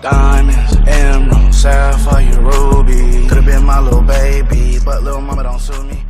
Diamonds, emerald, sapphire, ruby. Could've been my little baby, but little mama don't sue me.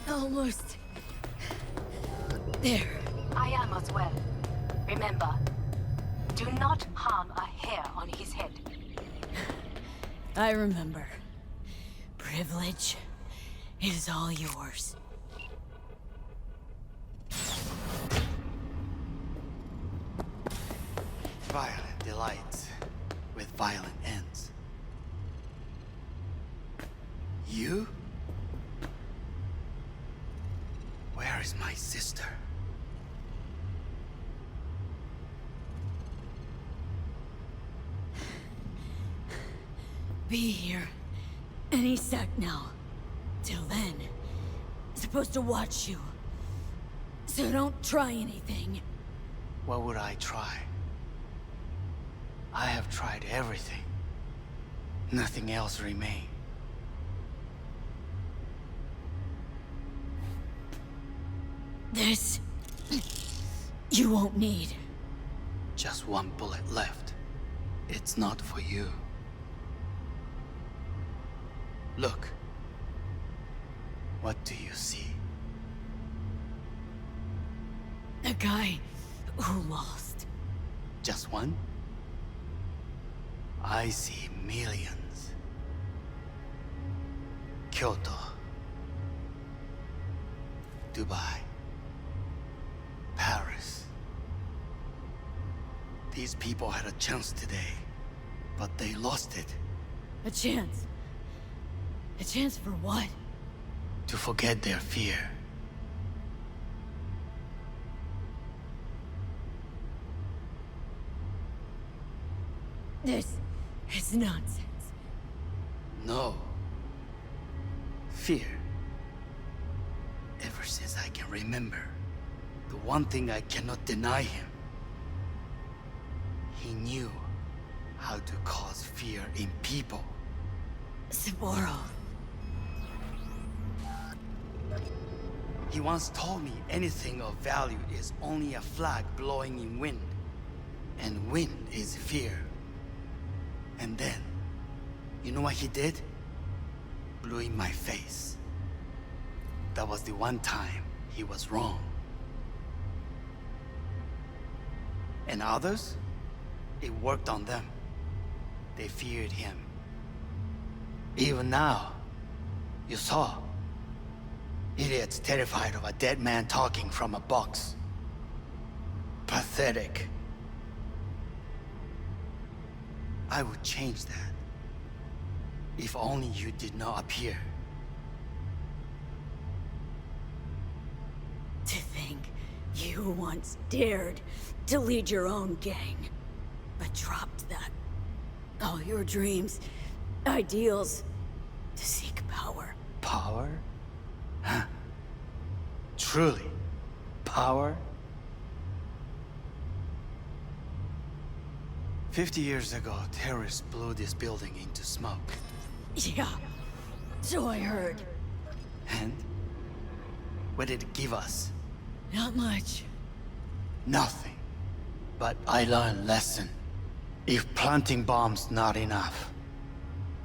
Almost. There. I am as well. Remember, do not harm a hair on his head. I remember. Privilege is all yours. Violent delights with violent ends. You? Where is my sister? Be here any sec now. Till then, supposed to watch you. So don't try anything. What would I try? I have tried everything. Nothing else remains. This... you won't need. Just one bullet left. It's not for you. Look. What do you see? A guy who lost. Just one? I see millions. Kyoto. Dubai. Paris. These people had a chance today, but they lost it. A chance. A chance for what? To forget their fear. This is nonsense. No. Fear. Ever since I can remember, the one thing I cannot deny him. He knew how to cause fear in people. Sapporo. He once told me anything of value is only a flag blowing in wind. And wind is fear. And then, you know what he did? Blew in my face. That was the one time he was wrong. And others? It worked on them. They feared him. Even now, you saw. Idiots terrified of a dead man talking from a box. Pathetic. I would change that. If only you did not appear. To think you once dared to lead your own gang, but dropped that. All your dreams, ideals, to seek power. Power? Huh? Truly? Power? 50 years ago, terrorists blew this building into smoke. Yeah, so I heard. And? What did it give us? Not much. Nothing. But I learned a lesson. If planting bombs not enough,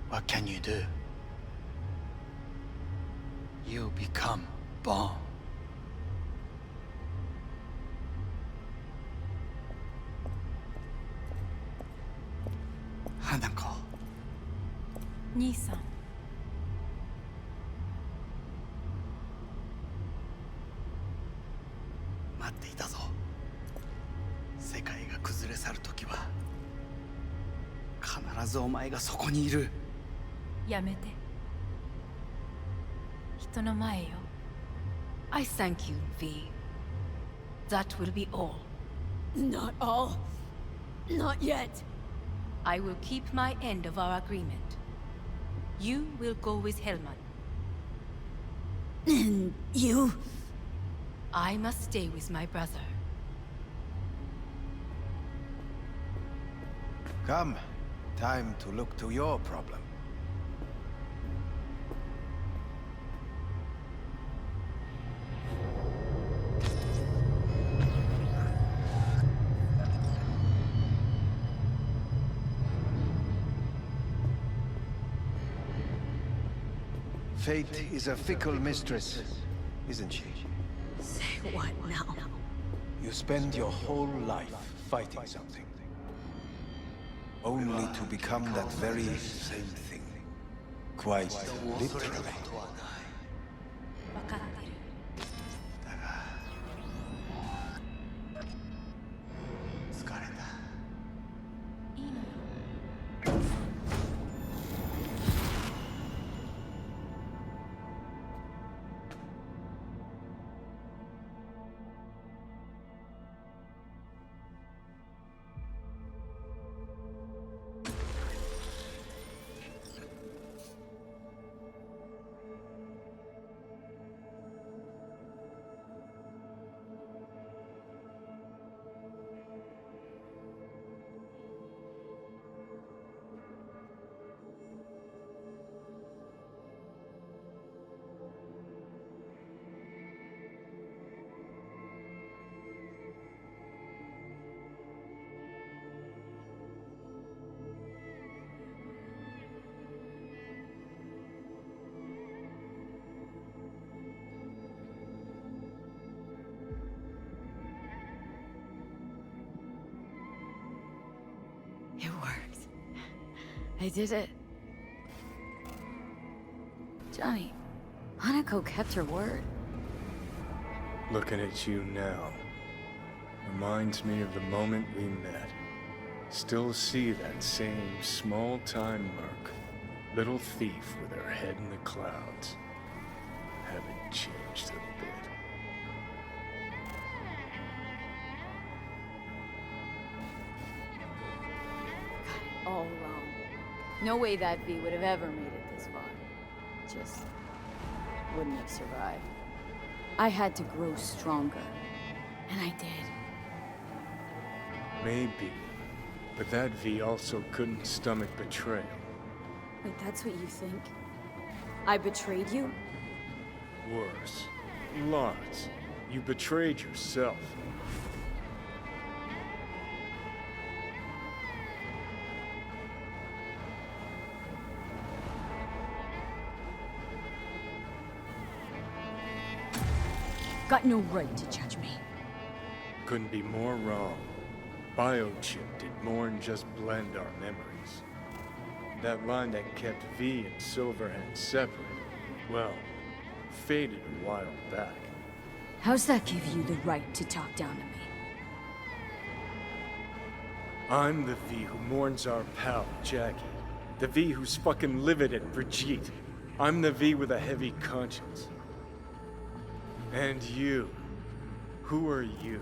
what can you do? You become bomb. Hanako. 兄さん。待っていたぞ。世界が崩れ去る時は必ずお前がそこにいる。やめて。人の前よ。I thank you, V. That will be all. Not all. Not yet. I will keep my end of our agreement. You will go with Hellman. And you? I must stay with my brother. Come. Time to look to your problem. Fate is a fickle mistress, isn't she? Say what now? You spend your whole life fighting something, only to become that very same thing. Quite literally. 分かってる。いいのよ。It worked. I did it. Johnny, Hanako kept her word. Looking at you now reminds me of the moment we met. Still see that same small-time merc. Little thief with her head in the clouds. Haven't changed a bit. All wrong. No way that V would have ever made it this far. Just wouldn't have survived. I had to grow stronger. And I did. Maybe. But that V also couldn't stomach betrayal. Wait, that's what you think? I betrayed you? Worse. Lots. You betrayed yourself. Got no right to judge me. Couldn't be more wrong. Biochip did more than just blend our memories. That line that kept V and Silverhand separate, well, faded a while back. How's that give you the right to talk down to me? I'm the V who mourns our pal, Jackie. The V who's fucking livid at Brigitte. I'm the V with a heavy conscience. And you. Who are you?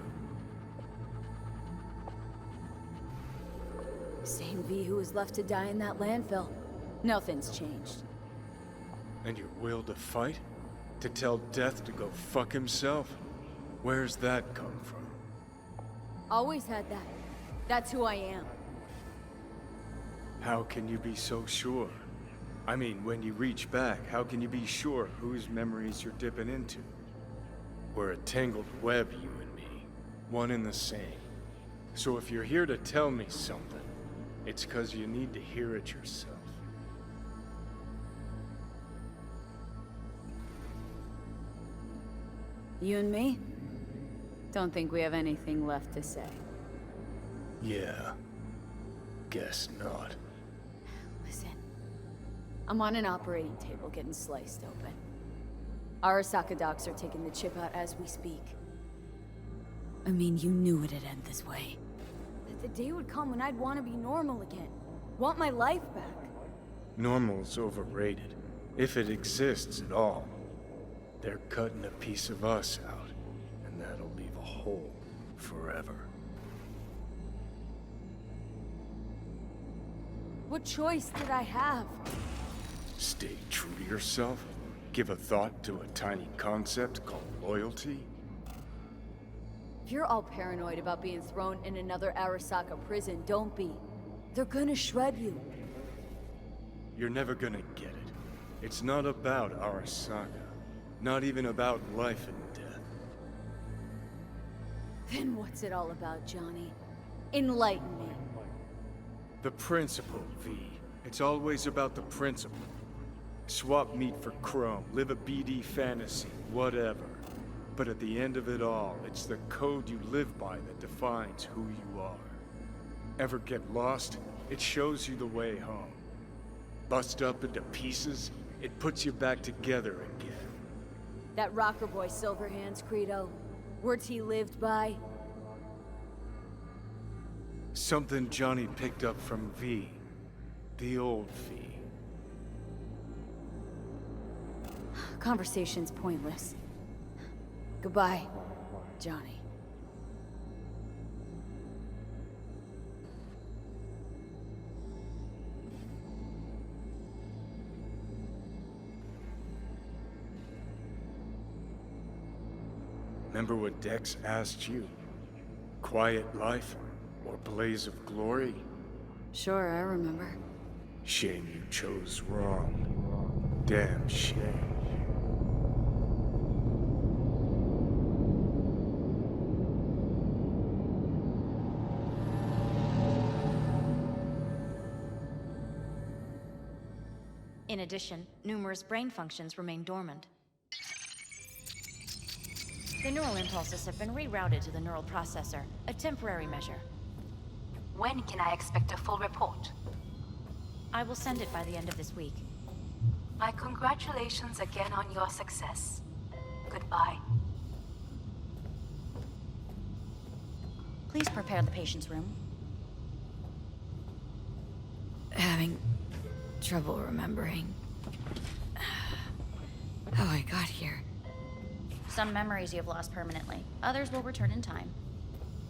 Same V who was left to die in that landfill. Nothing's changed. And your will to fight? To tell Death to go fuck himself? Where's that come from? Always had that. That's who I am. How can you be so sure? I mean, when you reach back, how can you be sure whose memories you're dipping into? We're a tangled web, you and me. One and the same. So if you're here to tell me something, it's 'cause you need to hear it yourself. You and me? Don't think we have anything left to say. Yeah. Guess not. Listen. I'm on an operating table getting sliced open. Arasaka docs are taking the chip out as we speak. I mean, you knew it'd end this way. That the day would come when I'd want to be normal again. Want my life back. Normal's overrated, if it exists at all. They're cutting a piece of us out, and that'll leave a hole forever. What choice did I have? Stay true to yourself? Give a thought to a tiny concept called loyalty? If you're all paranoid about being thrown in another Arasaka prison, don't be. They're gonna shred you. You're never gonna get it. It's not about Arasaka. Not even about life and death. Then what's it all about, Johnny? Enlighten me. The principle, V. It's always about the principle. Swap meat for chrome, live a BD fantasy, whatever. But at the end of it all, it's the code you live by that defines who you are. Ever get lost? It shows you the way home. Bust up into pieces, it puts you back together again. That rocker boy Silverhand's credo. Words he lived by. Something Johnny picked up from V. The old V. Conversation's pointless. Goodbye, Johnny. Remember what Dex asked you? Quiet life or blaze of glory? Sure, I remember. Shame you chose wrong. Damn shame. In addition, numerous brain functions remain dormant. The neural impulses have been rerouted to the neural processor, a temporary measure. When can I expect a full report? I will send it by the end of this week. My congratulations again on your success. Goodbye. Please prepare the patient's room. Having trouble remembering how I got here. Some memories you have lost permanently. Others will return in time.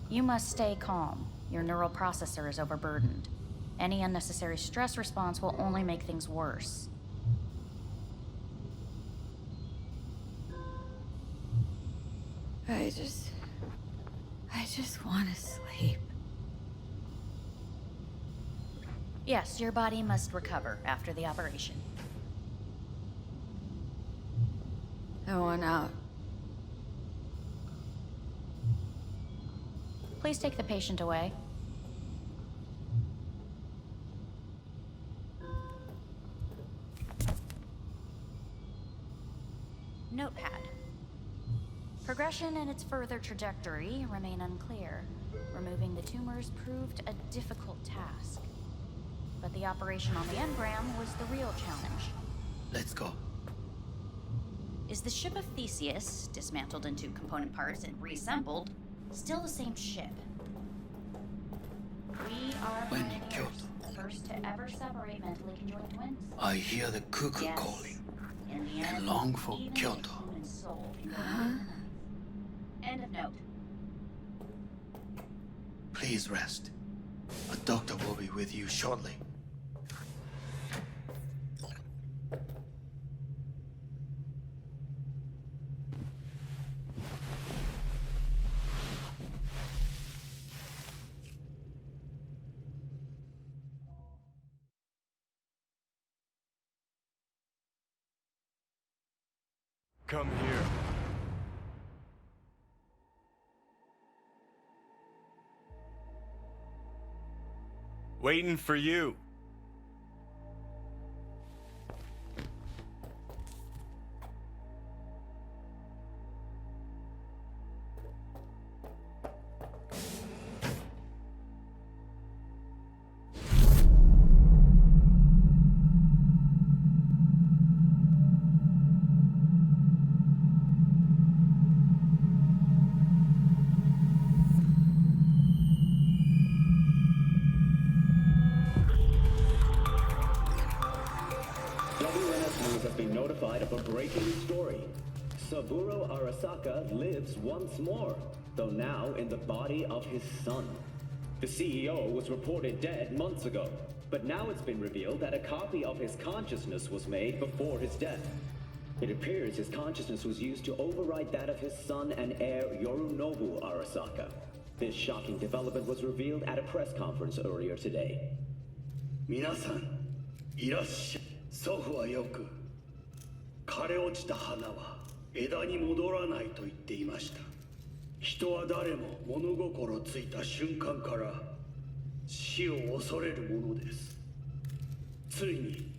You must stay calm. Your neural processor is overburdened. Any unnecessary stress response will only make things worse. I just want to sleep. Yes, your body must recover after the operation. I want out. Please take the patient away. Notepad. Progression and its further trajectory remain unclear. Removing the tumors proved a difficult task. But the operation on the engram was the real challenge. Let's go. Is the ship of Theseus, dismantled into component parts and reassembled, still the same ship? We are When pioneers, killed. first to ever separate mentally conjoined twins. I hear the cuckoo Yes. calling In the and end, long for even Kyoto. the human soul can go End of note. Please rest. A doctor will be with you shortly. Come here. Waiting for you. WNS News has been notified of a breaking story. Saburo Arasaka lives once more, though now in the body of his son. The CEO was reported dead months ago, but now it's been revealed that a copy of his consciousness was made before his death. It appears his consciousness was used to override that of his son and heir Yorinobu Arasaka. This shocking development was revealed at a press conference earlier today. 皆さん、いらっしゃい。祖父はよく、枯れ落ちた花は枝に戻らないと言っていました。人は誰も物心ついた瞬間から死を恐れるものです。ついに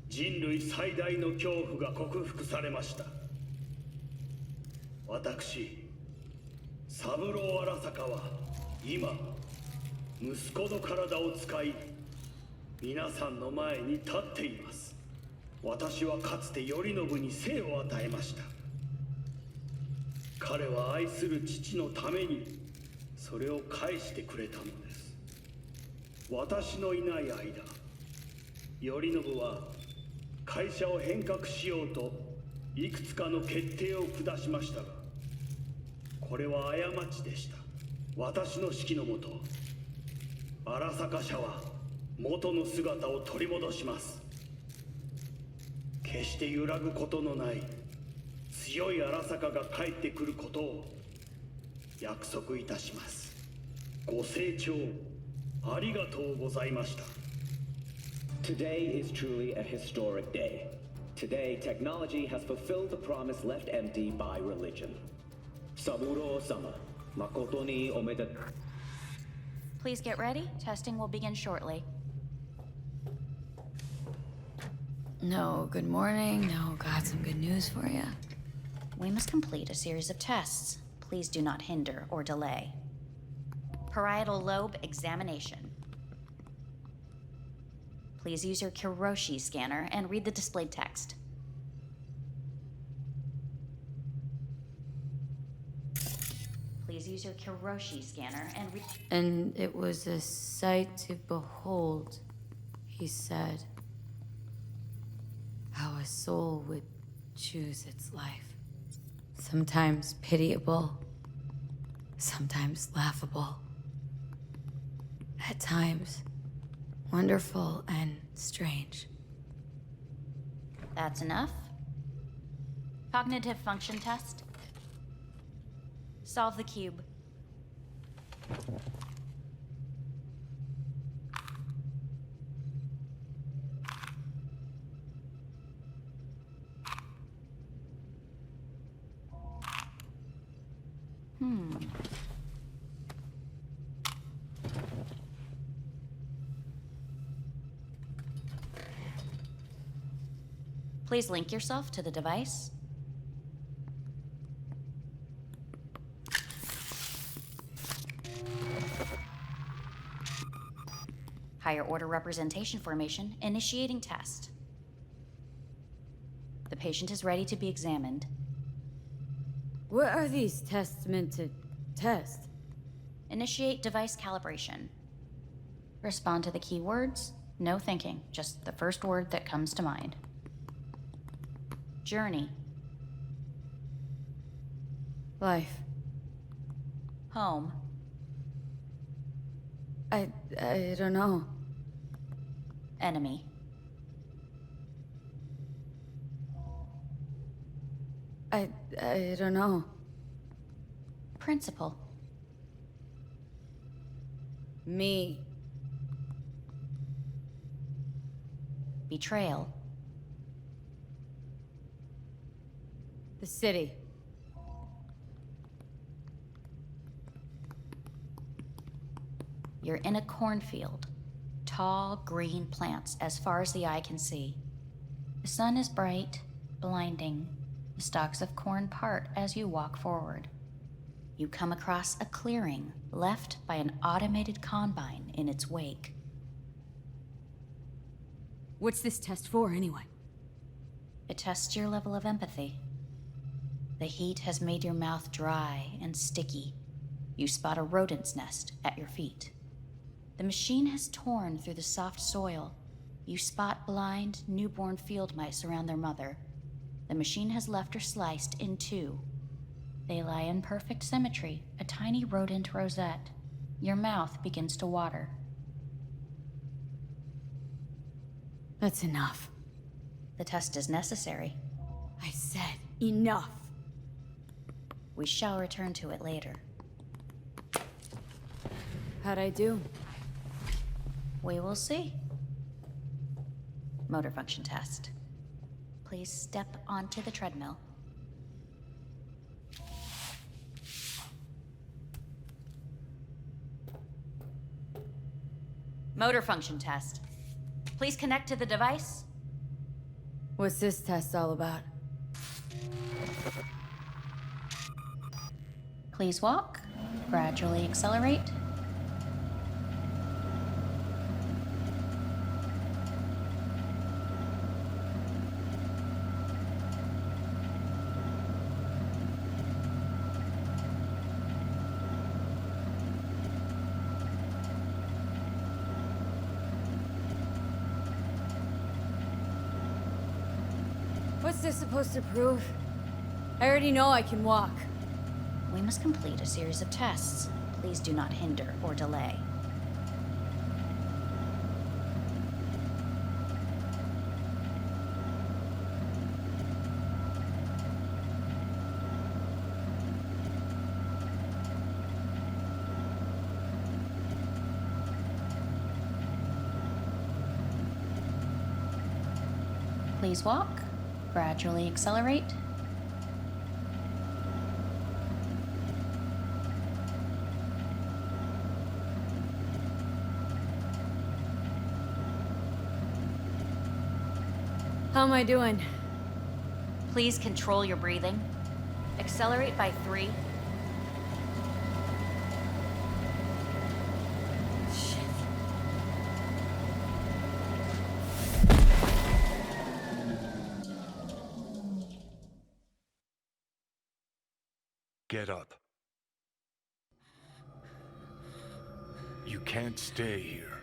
人類最大の恐怖が克服されました。私、三郎荒坂は今、息子の体を使い、皆さんの前に立っています。私はかつて頼信に生を与えました。彼は愛する父のためにそれを返してくれたのです。私のいない間、頼信は会社を変革しようといくつかの決定を下しましたが、これは過ちでした。私の指揮のもと、荒坂社は元の姿を取り戻します。決して揺らぐことのない強い荒坂が帰ってくることを約束いたします。ご清聴ありがとうございました。 Today is truly a historic day. Today, technology has fulfilled the promise left empty by religion. Saburo-sama, makoto ni omedetou. Please get ready. Testing will begin shortly. No, good morning. No, got some good news for you. We must complete a series of tests. Please do not hinder or delay. Parietal lobe examination. Please use your Kiroshi scanner and read the displayed text. Please use your Kiroshi scanner and read... And it was a sight to behold, he said, how a soul would choose its life. Sometimes pitiable, sometimes laughable. At times, wonderful and strange. That's enough. Cognitive function test. Solve the cube. Please link yourself to the device. Higher order representation formation, initiating test. The patient is ready to be examined. What are these tests meant to test? Initiate device calibration. Respond to the keywords. No thinking, just the first word that comes to mind. Journey. Life. Home. I don't know. Enemy. I don't know. Principal. Me. Betrayal. The city. You're in a cornfield. Tall, green plants as far as the eye can see. The sun is bright, blinding. The stalks of corn part as you walk forward. You come across a clearing left by an automated combine in its wake. What's this test for, anyway? It tests your level of empathy. The heat has made your mouth dry and sticky. You spot a rodent's nest at your feet. The machine has torn through the soft soil, You spot blind, newborn field mice around their mother. The machine has left her sliced in two. They lie in perfect symmetry, a tiny rodent rosette. Your mouth begins to water. That's enough. The test is necessary. I said enough. We shall return to it later. How'd I do? We will see. Motor function test. Please step onto the treadmill. Motor function test. Please connect to the device. What's this test all about? Please walk. Gradually accelerate. What's this supposed to prove? I already know I can walk. We must complete a series of tests. Please do not hinder or delay. Please walk. Gradually accelerate. How am I doing? Please control your breathing. Accelerate by 3. Get up. You can't stay here.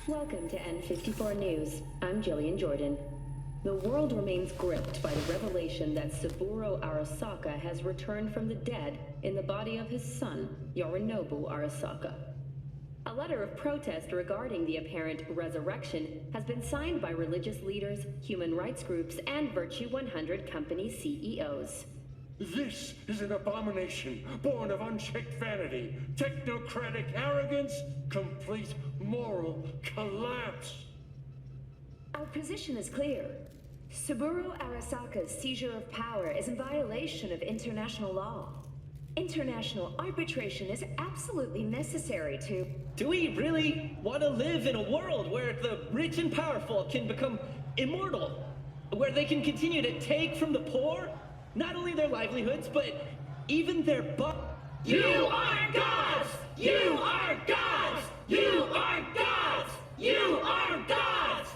Welcome to N54 News. I'm Jillian Jordan. The world remains gripped by the revelation that Saburo Arasaka has returned from the dead in the body of his son, Yorinobu Arasaka. A letter of protest regarding the apparent resurrection has been signed by religious leaders, human rights groups, and Virtue 100 company CEOs. This is an abomination born of unchecked vanity, technocratic arrogance, complete moral collapse. Our position is clear. Saburo Arasaka's seizure of power is in violation of international law. International arbitration is absolutely necessary to... Do we really want to live in a world where the rich and powerful can become immortal? Where they can continue to take from the poor? Not only their livelihoods, but even their You are gods! You are gods! You are gods! You are gods!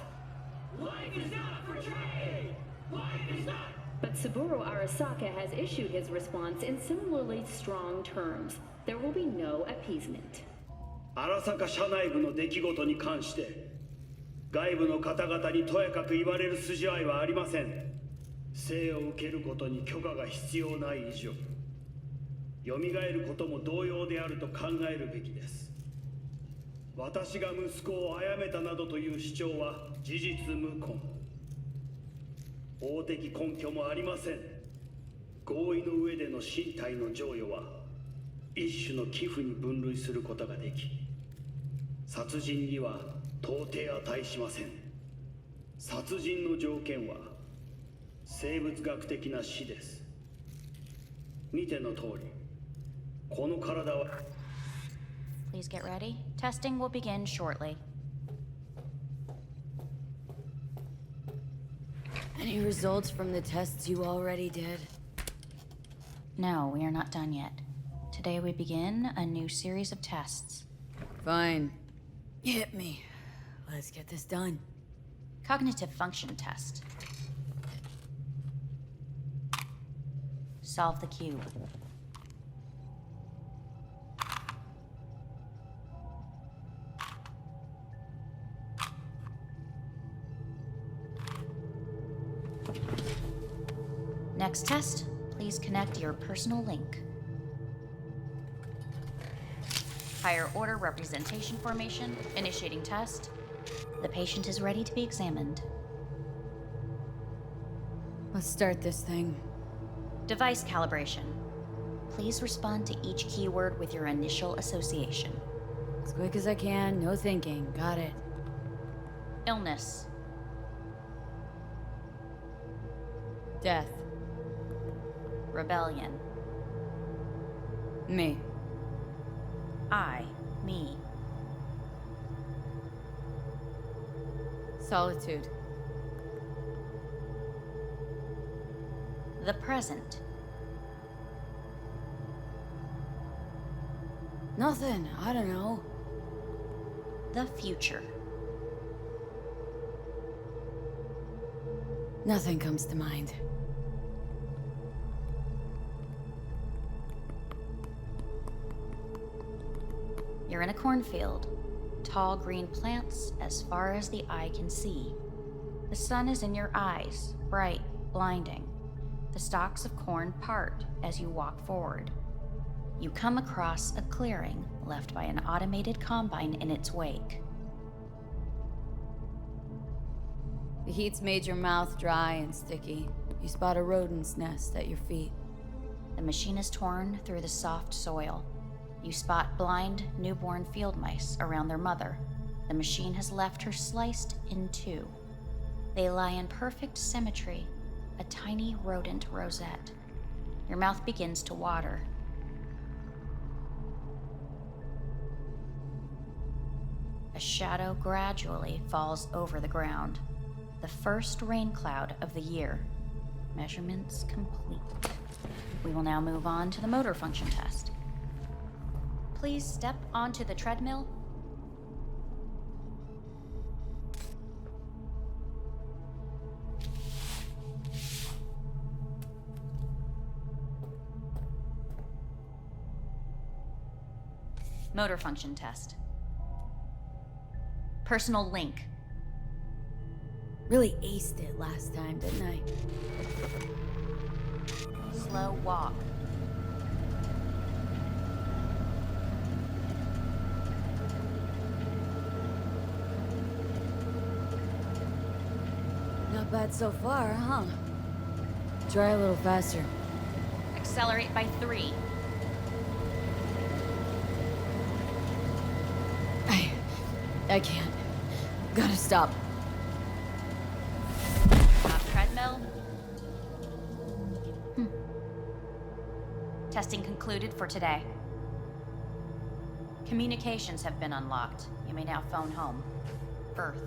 Life is not for trade! Life is not... But Saburo Arasaka has issued his response in similarly strong terms. There will be no appeasement. 荒坂社内部の出来事に関して外部の方々にとやかく言われる筋合いはありません。生を受けることに許可が必要ない以上蘇ることも同様であると考えるべきです。私が息子を殺めたなどという主張は事実無根。法的根拠もありません。合意の上での身体の贈与は一種の寄付に分類することができ、殺人には到底値しません。殺人の条件は生物学的な死です。見ての通り、この体は Please get ready. Testing will begin shortly. Any results from the tests you already did? No, we are not done yet. Today we begin a new series of tests. Fine. Hit me. Let's get this done. Cognitive function test. Solve the cube. Next test, please connect your personal link. Higher order representation formation, initiating test. The patient is ready to be examined. Let's start this thing. Device calibration. Please respond to each keyword with your initial association. As quick as I can, no thinking. Got it. Illness. Death. Rebellion. Me. Me. Solitude. The present. Nothing. I don't know. The future. Nothing comes to mind. You're in a cornfield. Tall green plants as far as the eye can see. The sun is in your eyes, bright, blinding. The stalks of corn part as you walk forward. You come across a clearing left by an automated combine in its wake. The heat's made your mouth dry and sticky. You spot a rodent's nest at your feet. The machine is torn through the soft soil. You spot blind, newborn field mice around their mother. The machine has left her sliced in two. They lie in perfect symmetry, a tiny rodent rosette. Your mouth begins to water. A shadow gradually falls over the ground. The first rain cloud of the year. Measurements complete. We will now move on to the motor function test. Please step onto the treadmill. Motor function test. Personal link. Really aced it last time, didn't I? Slow walk. Not bad so far, huh? Try a little faster. Accelerate by 3. I can't. Gotta stop. Stop treadmill. Testing concluded for today. Communications have been unlocked. You may now phone home. Earth.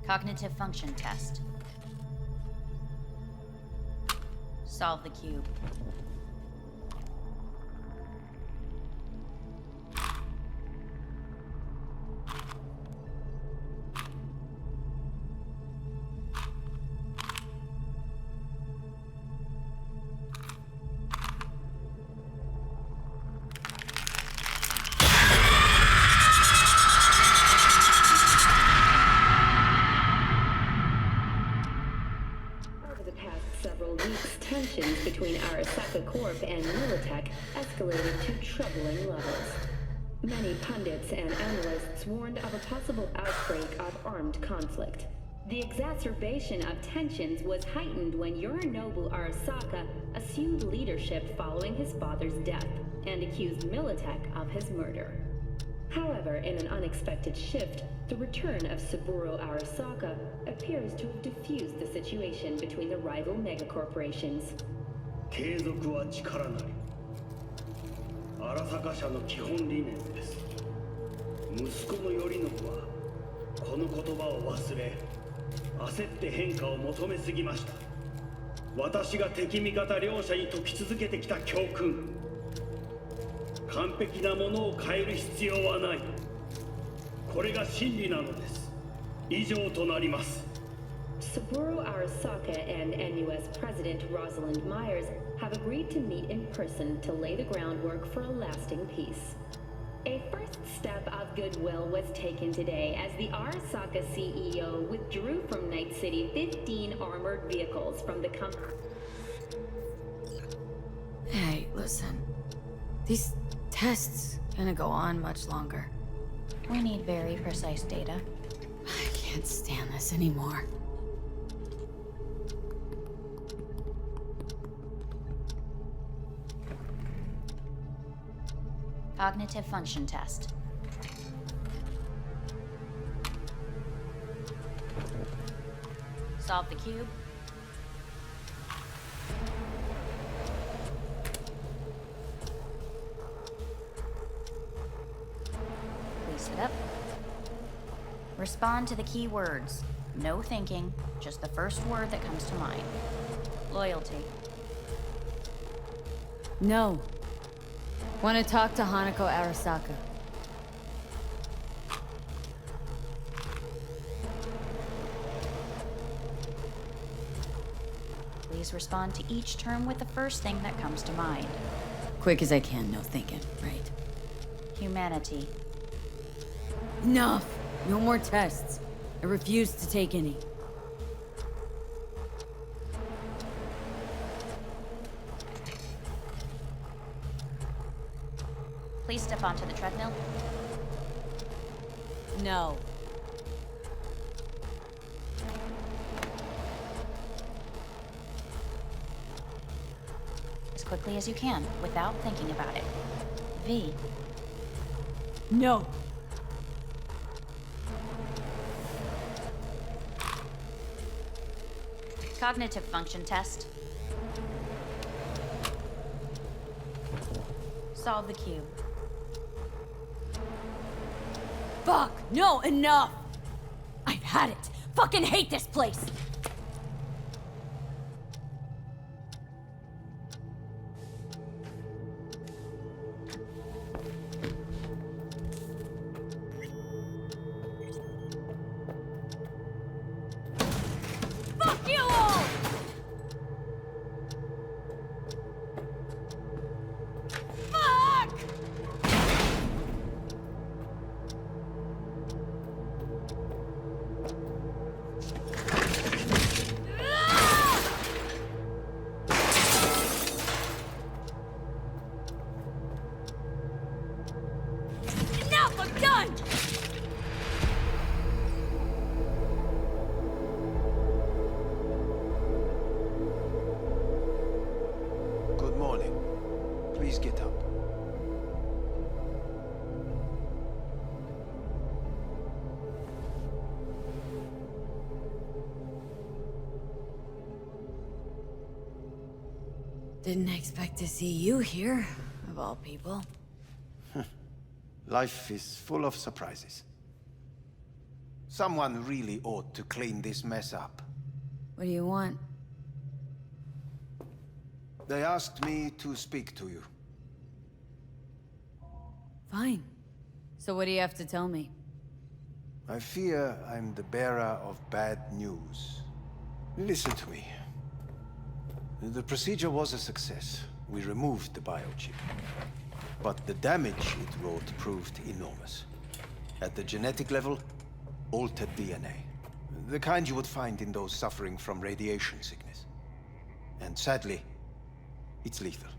Cognitive function test. Solve the cube. Tensions between Arasaka Corp and Militech escalated to troubling levels. Many pundits and analysts warned of a possible outbreak of armed conflict. The exacerbation of tensions was heightened when Yorinobu Arasaka assumed leadership following his father's death and accused Militech of his murder. However, in an unexpected shift, the return of Saburo Arasaka appears to have diffused the situation between the rival megacorporations. 継続は力なり。荒坂社の基本理念です。息子の頼信はこの言葉を忘れ、焦って変化を求めすぎました。私が敵味方両者に説き続けてきた教訓。完璧なものを変える必要はない。これが真理なのです。以上となります。Saburo Arasaka and NUS President Rosalind Myers have agreed to meet in person to lay the groundwork for a lasting peace. A first step of goodwill was taken today as the Arasaka CEO withdrew from Night City 15 armored vehicles from the company. Hey, listen. These tests gonna go on much longer. We need very precise data. I can't stand this anymore. Cognitive function test. Solve the cube. Please sit up. Respond to the key words. No thinking, just the first word that comes to mind. Loyalty. No. Want to talk to Hanako Arasaka. Please respond to each term with the first thing that comes to mind. Quick as I can, no thinking, right? Humanity. Enough! No more tests. I refuse to take any. Please step onto the treadmill. No. As quickly as you can, without thinking about it. V. No. Cognitive function test. Solve the cube. Fuck! No, enough! I've had it! Fucking hate this place! Fuck you all! Fuck! Enough! I'm done! Good morning. Please get up. Didn't expect to see you here, of all people. Life is full of surprises. Someone really ought to clean this mess up. What do you want? They asked me to speak to you. Fine. So what do you have to tell me? I fear I'm the bearer of bad news. Listen to me. The procedure was a success. We removed the biochip. But the damage it wrought proved enormous. At the genetic level, altered DNA. The kind you would find in those suffering from radiation sickness. And sadly, it's lethal.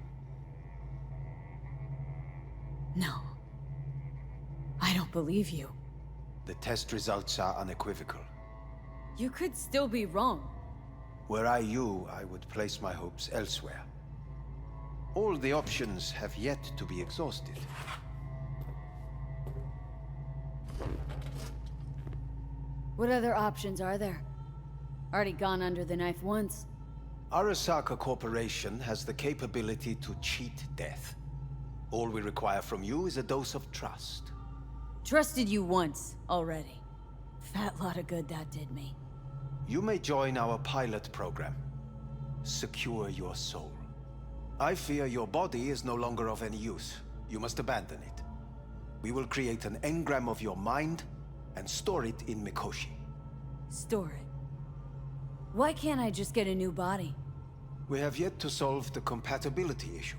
No. I don't believe you. The test results are unequivocal. You could still be wrong. Were I you, I would place my hopes elsewhere. All the options have yet to be exhausted. What other options are there? Already gone under the knife once. Arasaka Corporation has the capability to cheat death. All we require from you is a dose of trust. Trusted you once, already. Fat lot of good that did me. You may join our pilot program. Secure your soul. I fear your body is no longer of any use. You must abandon it. We will create an engram of your mind and store it in Mikoshi. Store it? Why can't I just get a new body? We have yet to solve the compatibility issue.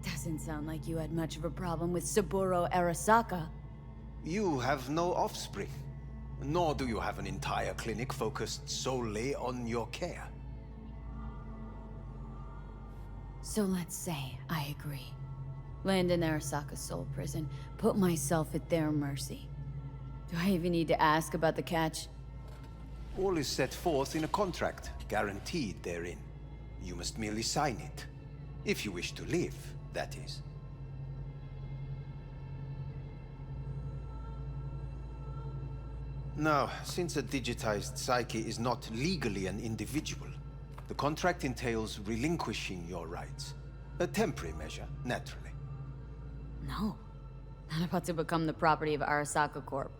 Doesn't sound like you had much of a problem with Saburo Arasaka. You have no offspring, nor do you have an entire clinic focused solely on your care. So let's say I agree. Land in Arasaka's soul prison, put myself at their mercy. Do I even need to ask about the catch? All is set forth in a contract, guaranteed therein. You must merely sign it. If you wish to live, that is. Now, since a digitized psyche is not legally an individual, the contract entails relinquishing your rights. A temporary measure, naturally. No. Not about to become the property of Arasaka Corp.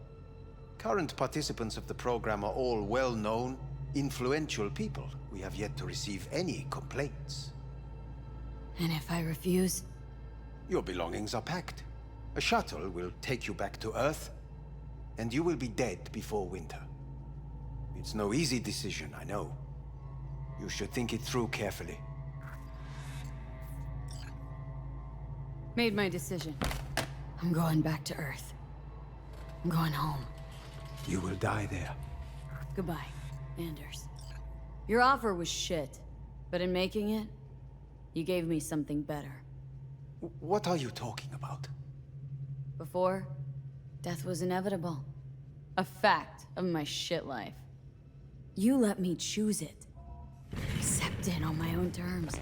Current participants of the program are all well-known, influential people. We have yet to receive any complaints. And if I refuse? Your belongings are packed. A shuttle will take you back to Earth, and you will be dead before winter. It's no easy decision, I know. You should think it through carefully. Made my decision. I'm going back to Earth. I'm going home. You will die there. Goodbye, Anders. Your offer was shit, but in making it, you gave me something better. What are you talking about? Before, death was inevitable. A fact of my shit life. You let me choose it. Accept it on my own terms.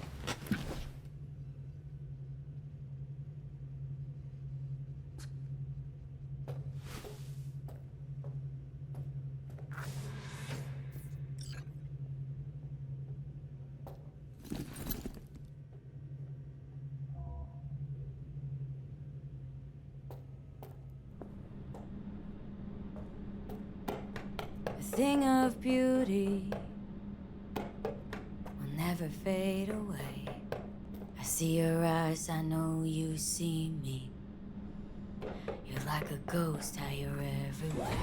Thing of beauty will never fade away. I see your eyes, I know you see me. You're like a ghost, how you're everywhere.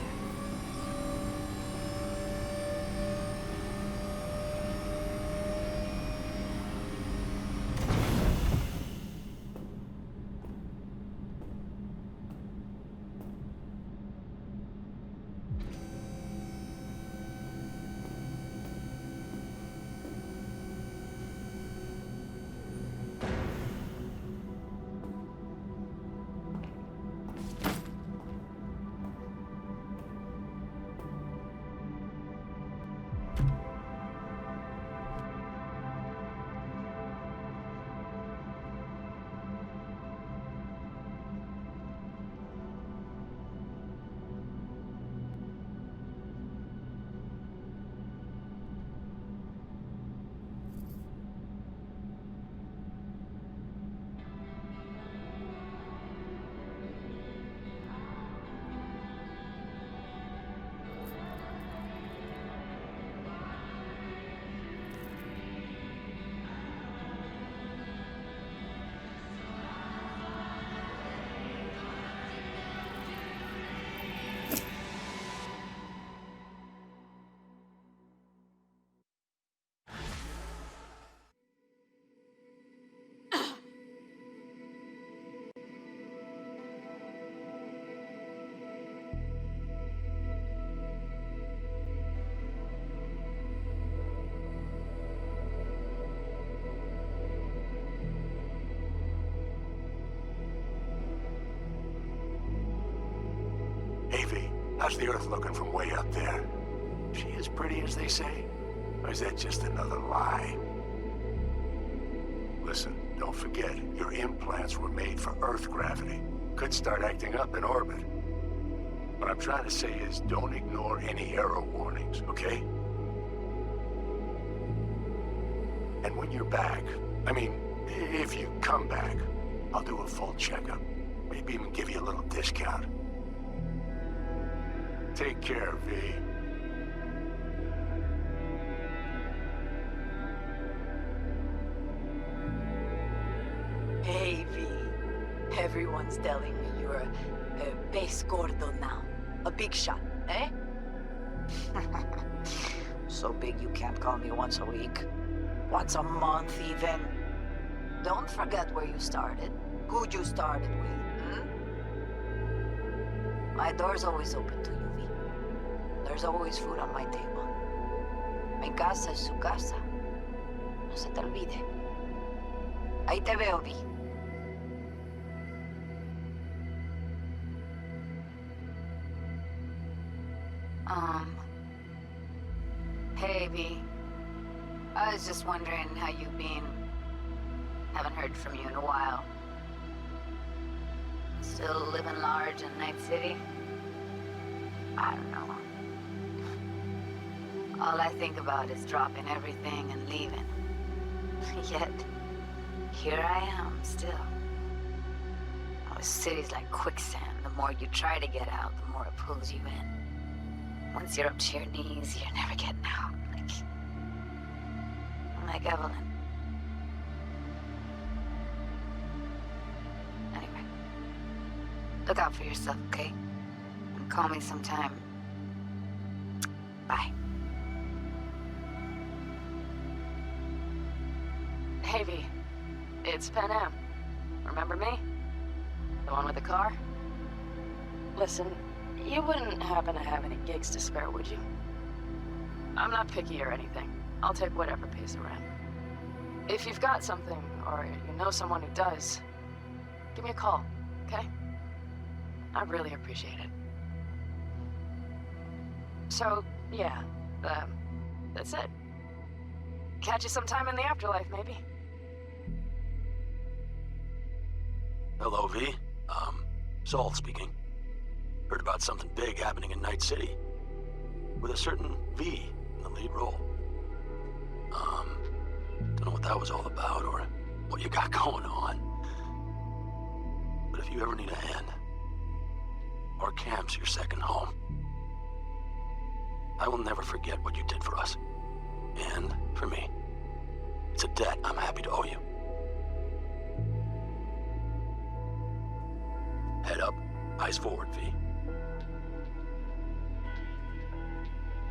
How's the Earth looking from way up there? She as pretty as they say? Or is that just another lie? Listen, don't forget, your implants were made for Earth gravity. Could start acting up in orbit. What I'm trying to say is, don't ignore any error warnings, okay? And when you're back, I mean, if you come back, I'll do a full checkup. Maybe even give you a little discount. Take care, V. Hey, V. Everyone's telling me you're a base gordo now. A big shot, eh? So big you can't call me once a week. Once a month, even. Don't forget where you started. Who you started with, My door's always open to you, V. There's always food on my table. Mi casa es su casa. No se te olvide. Ahí te veo, V. Hey, V. I was just wondering how you've been. Haven't heard from you in a while. Still living large in Night City? I don't know. All I think about is dropping everything and leaving. Yet, here I am, still. Oh, the city's like quicksand. The more you try to get out, the more it pulls you in. Once you're up to your knees, you're never getting out. Like Evelyn. Anyway, look out for yourself, okay? And call me sometime. Bye. Hey, V. It's Pan Am. Remember me? The one with the car? Listen, you wouldn't happen to have any gigs to spare, would you? I'm not picky or anything. I'll take whatever pays around. If you've got something, or you know someone who does, give me a call, okay? I really appreciate it. So, yeah, that's it. Catch you sometime in the afterlife, maybe. Hello, V. Saul speaking. Heard about something big happening in Night City. With a certain V in the lead role. Don't know what that was all about or what you got going on. But if you ever need a hand, our camp's your second home. I will never forget what you did for us. And for me. It's a debt I'm happy to owe you. Head up, eyes forward, V.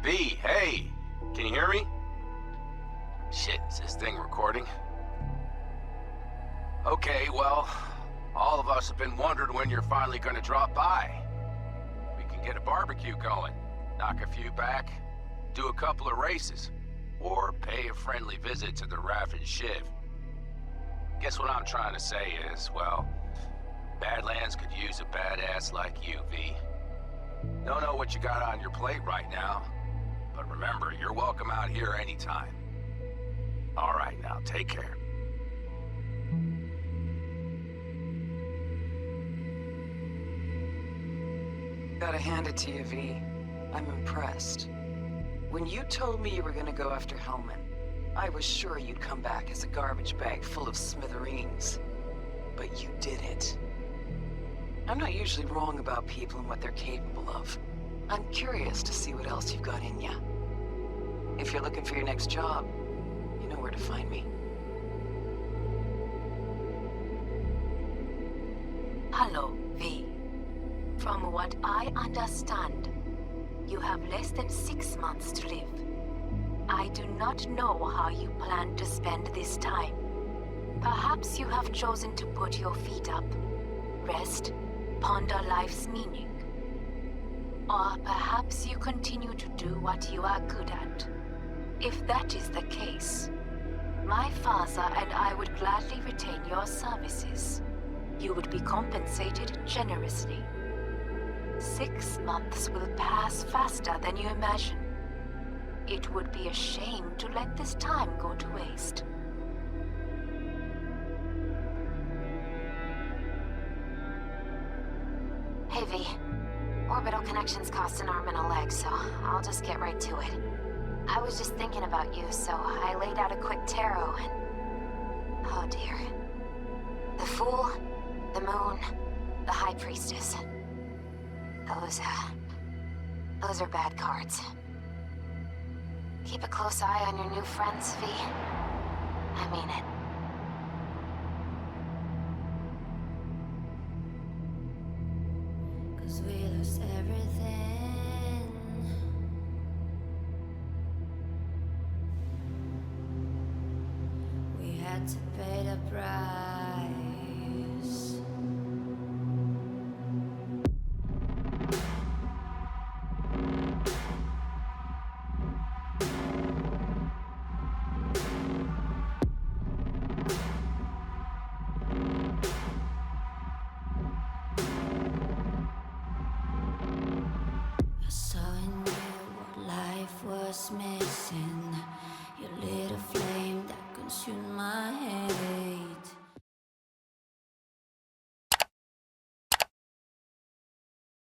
V, hey! Can you hear me? Shit, is this thing recording? Okay, well, all of us have been wondering when you're finally gonna drop by. We can get a barbecue going, knock a few back, do a couple of races, or pay a friendly visit to the Raff and Shiv. Guess what I'm trying to say is, well, Badlands could use a badass like you, V. Don't know what you got on your plate right now, but remember, you're welcome out here anytime. All right, now, take care. Gotta hand it to you, V. I'm impressed. When you told me you were gonna go after Hellman, I was sure you'd come back as a garbage bag full of smithereens. But you did it. I'm not usually wrong about people and what they're capable of. I'm curious to see what else you've got in ya. If you're looking for your next job, you know where to find me. Hello, V. From what I understand, you have less than 6 months to live. I do not know how you plan to spend this time. Perhaps you have chosen to put your feet up, rest, ponder life's meaning. Or perhaps you continue to do what you are good at. If that is the case, my father and I would gladly retain your services. You would be compensated generously. 6 months will pass faster than you imagine. It would be a shame to let this time go to waste. Hey V, orbital connections cost an arm and a leg, so I'll just get right to it. I was just thinking about you, so I laid out a quick tarot and... oh dear. The Fool, the Moon, the High Priestess. Those are bad cards. Keep a close eye on your new friends, V. I mean it. Cause we lost everything. We had to pay the price.